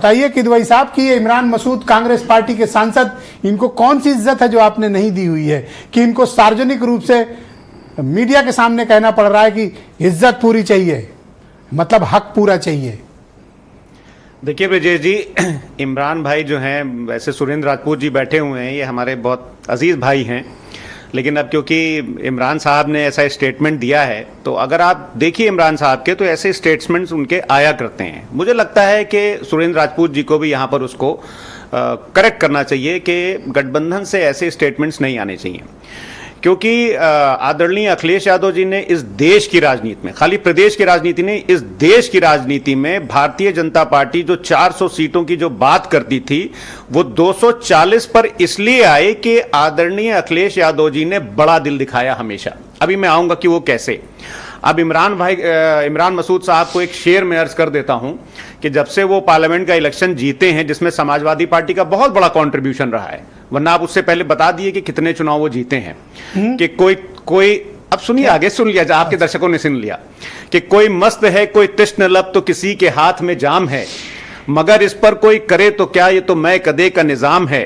बताइए किदवई साहब की ये इमरान मसूद कांग्रेस पार्टी के सांसद, इनको कौन सी इज्जत है जो आपने नहीं दी हुई है कि इनको सार्वजनिक रूप से मीडिया के सामने कहना पड़ रहा है कि इज्जत पूरी चाहिए, मतलब हक पूरा चाहिए। देखिए ब्रजेश जी, इमरान भाई जो हैं, वैसे सुरेंद्र राजपूत जी बैठे हुए हैं, ये हमारे बहुत अजीज भाई हैं, लेकिन अब क्योंकि इमरान साहब ने ऐसा स्टेटमेंट दिया है, तो अगर आप देखिए इमरान साहब के, तो ऐसे स्टेटमेंट्स उनके आया करते हैं। मुझे लगता है कि सुरेंद्र राजपूत जी को भी यहाँ पर उसको करेक्ट करना चाहिए कि गठबंधन से ऐसे स्टेटमेंट्स नहीं आने चाहिए, क्योंकि आदरणीय अखिलेश यादव जी ने इस देश की राजनीति में, खाली प्रदेश की राजनीति नहीं, इस देश की राजनीति में भारतीय जनता पार्टी जो 400 सीटों की जो बात करती थी, वो 240 पर इसलिए आए कि आदरणीय अखिलेश यादव जी ने बड़ा दिल दिखाया हमेशा। अभी मैं आऊंगा कि वो कैसे। अब इमरान मसूद साहब को एक शेर में अर्ज कर देता हूं कि जब से वो पार्लियामेंट का इलेक्शन जीते हैं, जिसमें समाजवादी पार्टी का बहुत बड़ा कंट्रीब्यूशन रहा है, वरना आप उससे पहले बता दिए कि कितने चुनाव वो जीते हैं, कि कोई अब सुनिए, आगे सुन लिया, आपके दर्शकों ने सुन लिया कि कोई मस्त है, कोई तृष्ण लब तो किसी के हाथ में जाम है, मगर इस पर कोई करे तो क्या, ये तो मैं कदे का निजाम है,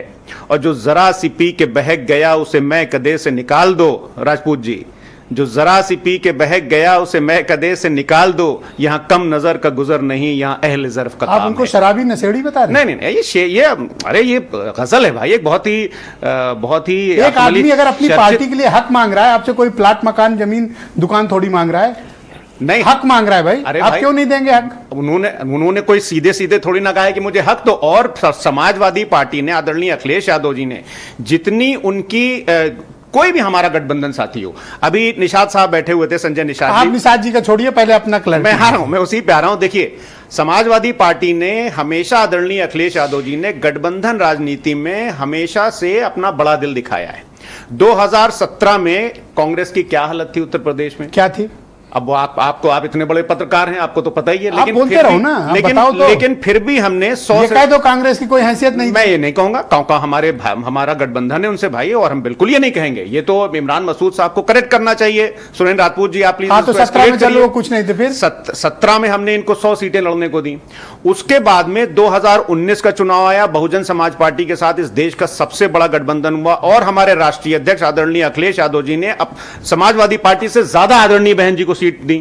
और जो जरा सी पी के बहक गया उसे मैं कदे से निकाल दो। राजपूत जी, जो जरा सी पी के बहक गया उसे मैं कदे से निकाल दो, यहाँ कम नजर का गुजर नहीं, यहाँ अहले ज़र्फ का काम है। आप उनको शराबी नशेड़ी बता रहे हैं? नहीं, ये अरे ये गजल है भाई, एक बहुत ही एक आदमी अगर अपनी पार्टी के लिए हक मांग रहा है आपसे, कोई प्लाट, मकान, जमीन, दुकान थोड़ी मांग रहा है, नहीं हक मांग रहा है भाई। अरे आप क्यों नहीं देंगे हक? उन्होंने कोई सीधे सीधे थोड़ी ना कहा है कि मुझे हक दो। और समाजवादी पार्टी ने, आदरणीय अखिलेश यादव जी ने, जितनी उनकी कोई भी हमारा गठबंधन साथी हो, अभी निषाद साहब बैठे हुए थे, संजय निषाद जी। आप निषाद जी का छोड़िए, पहले अपना क्लैरिटी। मैं उसी पे आ रहा हूं। देखिए, समाजवादी पार्टी ने हमेशा, आदरणीय अखिलेश यादव जी ने गठबंधन राजनीति में हमेशा से अपना बड़ा दिल दिखाया है। 2017 में कांग्रेस की क्या हालत थी उत्तर प्रदेश में? क्या थी? अब आप इतने बड़े पत्रकार हैं, आपको तो पता ही है, लेकिन बोलते रहो ना, लेकिन फिर भी हमने 100 ये कह दो कांग्रेस की कोई हैसियत नहीं। मैं ये नहीं कहूंगा, हमारा गठबंधन है उनसे भाई, और हम बिल्कुल ये नहीं कहेंगे। ये तो इमरान मसूद साहब को करेक्ट करना चाहिए। सुरेंद्र राजपूत जी, आप प्लीज। तो 17 में चलो, कुछ नहीं थे, फिर 17 में हमने इनको 100 सीटें लड़ने को दी। उसके बाद में 2019 का चुनाव आया, बहुजन समाज पार्टी के साथ इस देश का सबसे बड़ा गठबंधन हुआ, और हमारे राष्ट्रीय अध्यक्ष आदरणीय अखिलेश यादव जी ने समाजवादी पार्टी से ज्यादा आदरणीय बहन जी को दी।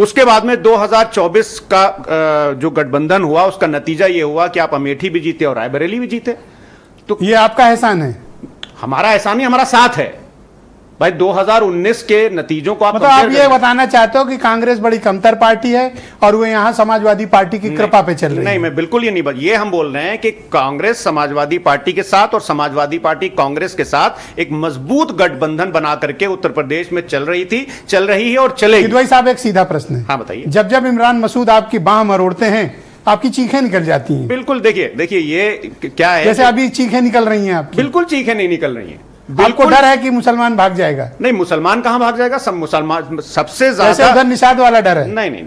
उसके बाद में 2024 का जो गठबंधन हुआ, उसका नतीजा यह हुआ कि आप अमेठी भी जीते और रायबरेली भी जीते। तो ये आपका एहसान है? हमारा एहसान नहीं, हमारा साथ है भाई। 2019 के नतीजों को मतलब आप ये बताना चाहते हो कि कांग्रेस बड़ी कमतर पार्टी है और वो यहाँ समाजवादी पार्टी की कृपा पे चल रही है? नहीं, मैं बिल्कुल ये नहीं, ये हम बोल रहे हैं कि कांग्रेस समाजवादी पार्टी के साथ और समाजवादी पार्टी कांग्रेस के साथ एक मजबूत गठबंधन बना करके उत्तर प्रदेश में चल रही है और चलेगी। किदवई साहब, एक सीधा प्रश्न है। हाँ बताइए। जब इमरान मसूद आपकी बाह मरोड़ते हैं, आपकी चीखें निकल जाती हैं। बिल्कुल, देखिए ये क्या है, जैसे अभी चीखें निकल रही हैं आपकी। बिल्कुल चीखें नहीं निकल रही हैं। आपको डर है कि मुसलमान भाग जाएगा? नहीं, मुसलमान कहां भाग जाएगा, सब मुसलमान सबसे ज्यादा उधर निषाद वाला डर है। नहीं,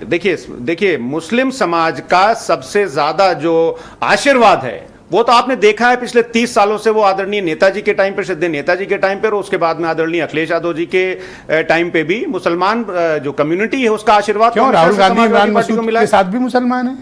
देखिए मुस्लिम समाज का सबसे ज्यादा जो आशीर्वाद है, वो तो आपने देखा है पिछले 30 सालों से, वो आदरणीय नेताजी के टाइम पे, श्रद्धेय नेताजी के टाइम पे, और उसके बाद में आदरणीय अखिलेश यादव जी के टाइम पे भी मुसलमान जो कम्युनिटी है उसका आशीर्वाद। क्यों? राहुल गांधी इमरान मसूद के साथ भी मुसलमान है?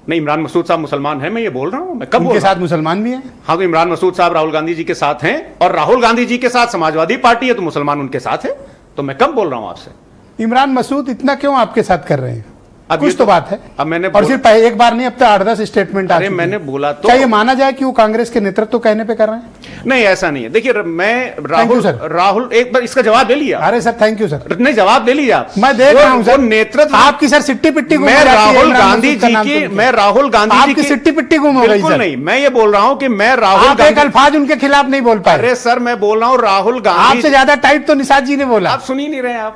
नहीं, इमरान मसूद साहब मुसलमान हैं, मैं ये बोल रहा हूं। मैं कब उनके साथ मुसलमान भी हैं? हाँ, तो इमरान मसूद साहब राहुल गांधी जी के साथ हैं, और राहुल गांधी जी के साथ समाजवादी पार्टी है, तो मुसलमान उनके साथ है। तो मैं कब बोल रहा हूं आपसे? इमरान मसूद इतना क्यों आपके साथ कर रहे हैं? कुछ तो बात है। अब मैंने और सिर्फ एक बार नहीं, अब तो 8-10 स्टेटमेंट आ चुके हैं। मैंने बोला तो क्या ये माना जाए कि वो कांग्रेस के नेतृत्व कहने पे कर रहे हैं? नहीं, ऐसा नहीं है। देखिए, मैं राहुल एक बार इसका जवाब ले लिया। अरे सर, थैंक यू सर। नहीं, जवाब ले लिया आप। मैं देख रहा हूं सर, नेतृत्व आपकी सर सिट्टी पिट्टी गुम हो मैं जाती है। राहुल गांधी जी की सिट्टी पिट्टी गुम हो गई सर। नहीं, मैं ये बोल रहा हूं कि मैं राहुल गांधी, एक अल्फाज उनके खिलाफ नहीं बोल पाए। अरे सर, मैं बोल रहा हूं राहुल गांधी आपसे ज्यादा टाइट तो निषाद जी ने बोला। आप सुन ही नहीं रहे।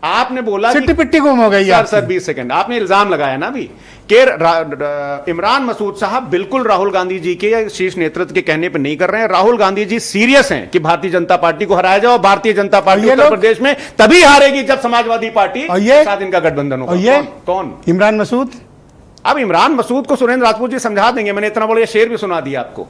आपने बोला सिट्टी पिट्टी गुम हो गई। सर 20 सेकंड, आपने इल्जाम लगाया ना अभी कि इमरान मसूद साहब बिल्कुल राहुल गांधी जी के शीर्ष नेतृत्व के कहने पर नहीं कर रहे हैं। राहुल गांधी जी सीरियस हैं कि भारतीय जनता पार्टी को हराया जाए, और भारतीय जनता पार्टी उत्तर प्रदेश में तभी हारेगी जब समाजवादी पार्टी के साथ इनका गठबंधन होगा। ये कौन? इमरान मसूद। अब इमरान मसूद को सुरेंद्र राजपूत जी समझा देंगे। मैंने इतना बड़ा शेर भी सुना दिया आपको।